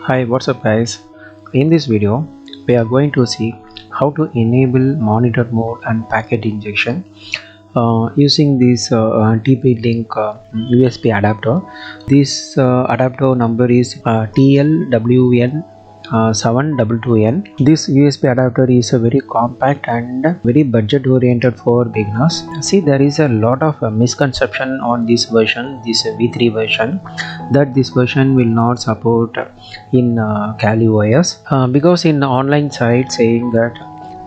Hi, what's up guys? In this video, we are going to see how to enable monitor mode and packet injection using this TP-Link USB adapter. This adapter number is TLWN 722N. This USB adapter is very compact and very budget oriented for beginners. See, there is a lot of misconception on this version, this V3 version, that this version will not support in Kali OS because in online site saying that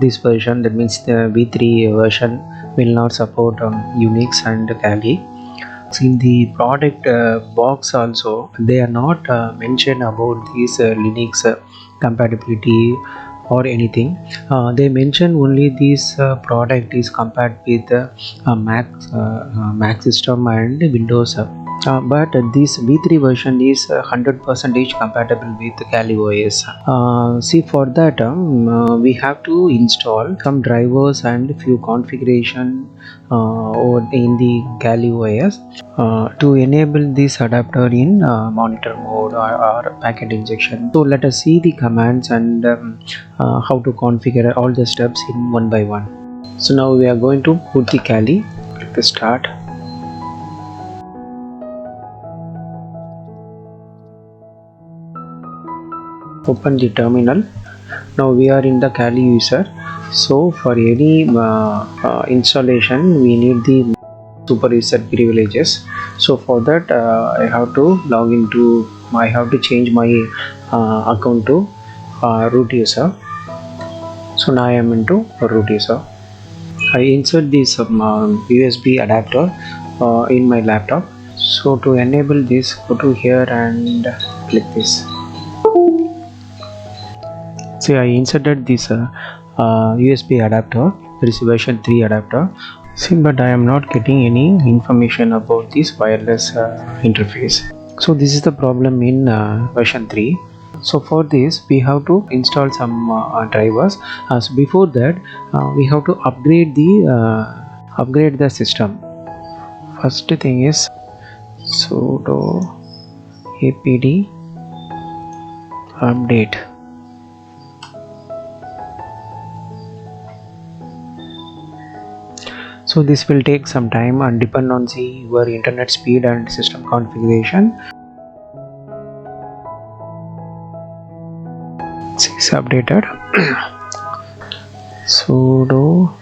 this version, that means the V3 version, will not support Unix and Kali. In the product box also they are not mentioned about this Linux compatibility or anything. They mention only this product is compatible with Mac system and Windows. But this V3 version is 100% compatible with Kali OS. See, for that we have to install some drivers and few configuration over in the Kali OS to enable this adapter in monitor mode or packet injection. So let us see the commands and how to configure all the steps in one by one. So now we are going to put the Kali. Click the start. Open the terminal. Now we are in the Kali user. So for any installation we need the super user privileges. So for that I have to log into, I have to change my account to root user. So now I am into root user. I insert this USB adapter in my laptop. So to enable this, go to here and click this. See, I inserted this USB adapter. There is version 3 adapter. See, but I am not getting any information about this wireless interface. So this is the problem in version 3. So for this we have to install some drivers. So before that we have to upgrade the system. First thing is sudo apd update. So this will take some time and depend on your internet speed and system configuration. This is updated. Sudo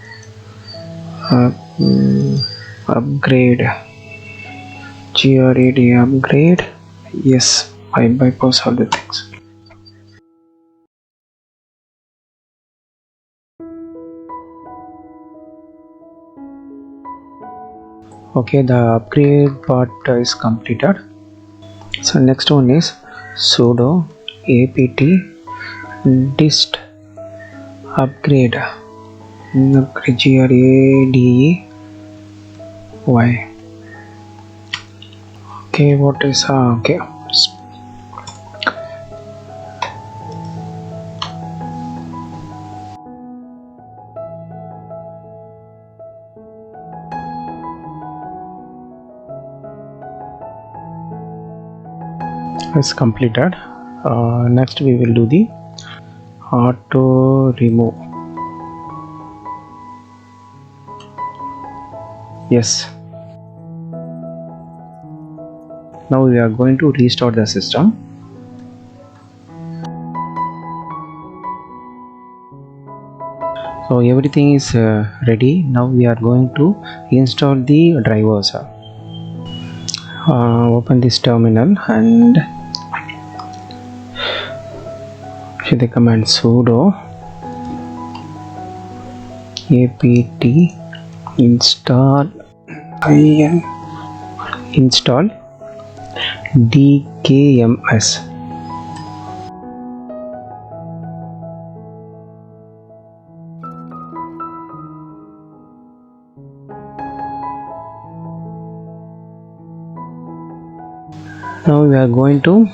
upgrade grad upgrade. Yes, I bypass all the things. Okay, the upgrade part is completed. So next one is sudo apt dist upgrade gradey. Okay, what is okay. Is completed. Next we will do the auto remove. Yes, now we are going to restart the system. So everything is ready. Now we are going to install the drivers. Open this terminal and see the command sudo apt install dkms. Now we are going to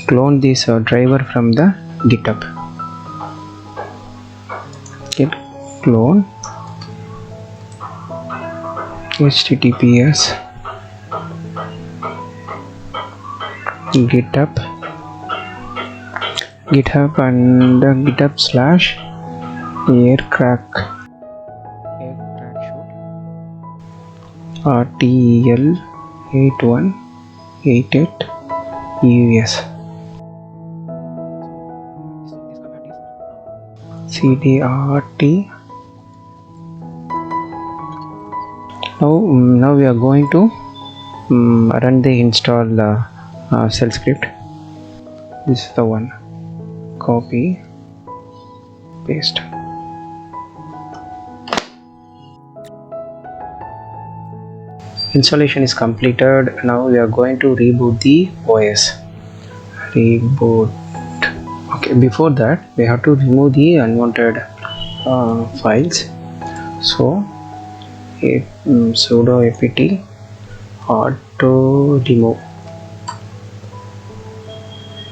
clone this driver from the GitHub. Git clone https GitHub GitHub and GitHub slash aircrack shoot RTL8188 US. CDRT. Now we are going to run the install shell script. This is the one. Copy, paste. Installation is completed. Now we are going to reboot the OS. Reboot. Okay, before that we have to remove the unwanted files. So sudo apt auto remove.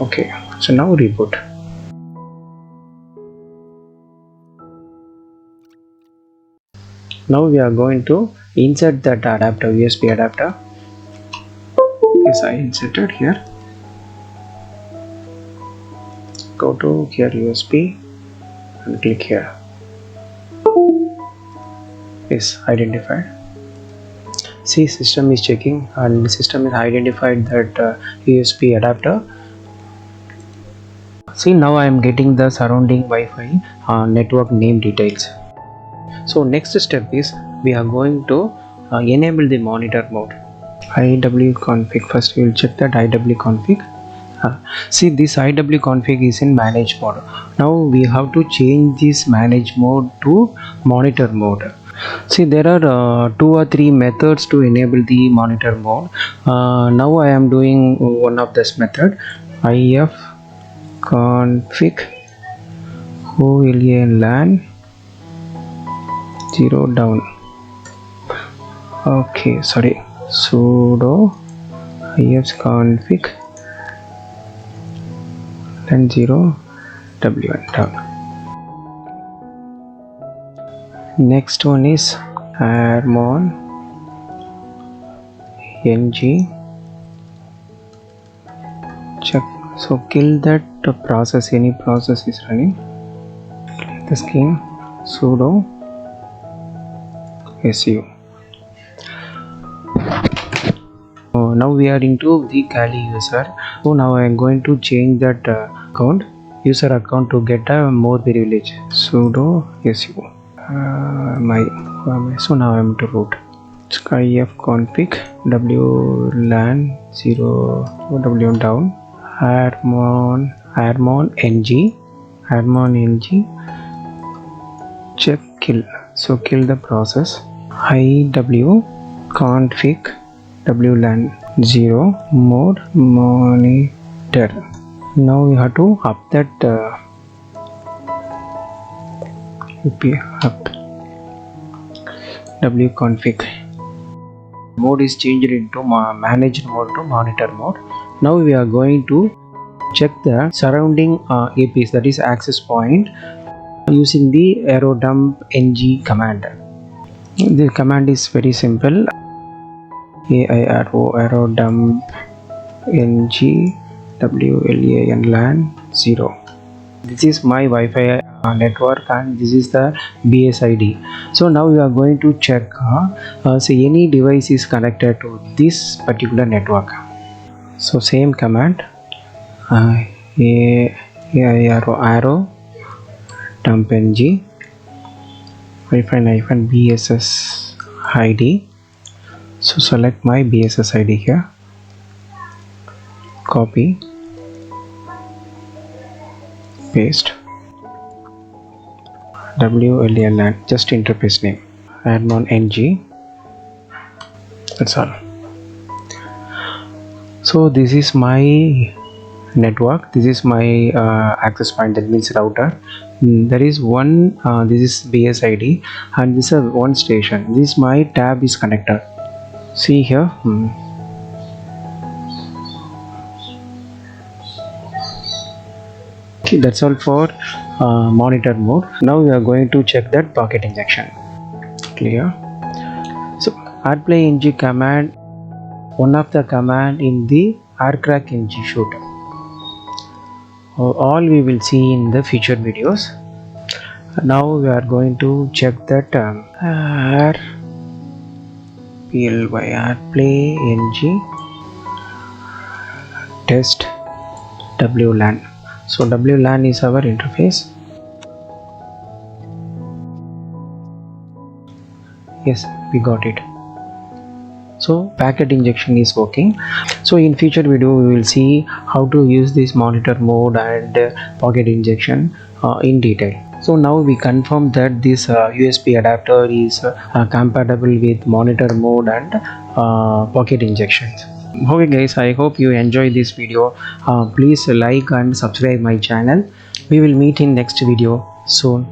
Okay, so now reboot. Now we are going to insert that adapter, USB adapter. Yes, I inserted here. Go to here USB and click here. Is identified. See, system is checking and the system is identified that USB adapter. See, now I am getting the surrounding Wi-Fi network name details. So next step is we are going to enable the monitor mode. IW config. First we will check that IW config. See, this IW config is in manage mode. Now we have to change this manage mode to monitor mode. See, there are 2 or 3 methods to enable the monitor mode. Now I am doing one of this method. if config OLAN 0 down. Okay, sorry, sudo ifconfig and 0 wn down. Next one is harmon ng check. So kill that process, any process is running. Click the screen, sudo su. Now we are into the Kali user. So now I am going to change that user account to get a more privilege. Sudo su. So now I am to root. ifconfig wlan 0 w down harmon ng check kill. So kill the process. iw config wlan 0 mode monitor. Now we have to up that up wconfig. Mode is changed into managed mode to monitor mode. Now we are going to check the surrounding APs, that is access point, using the aerodump ng command. The command is very simple. aerodump ng wlan lan 0. This is my Wi-Fi network and this is the BSID. So now we are going to check so any device is connected to this particular network. So same command arrow dump ng -bss id. So select my BSS ID here, copy, paste, wlan, just interface name, harmon ng, that's all. So this is my network, this is my access point, that means router. There is one this is BSID and this is one station. This my tab is connector. See here, okay, that's all for monitor mode. Now we are going to check that packet injection. Clear. So AirPlay ng command, one of the command in the aircrack ng shoot. all we will see in the future videos. Now we are going to check that AirPlay ng test WLAN. So WLAN is our interface. Yes, we got it. So packet injection is working. So in future video we will see how to use this monitor mode and packet injection in detail. So now we confirm that this USB adapter is compatible with monitor mode and pocket injections. Okay guys, I hope you enjoy this video. Please like and subscribe my channel. We will meet in next video soon.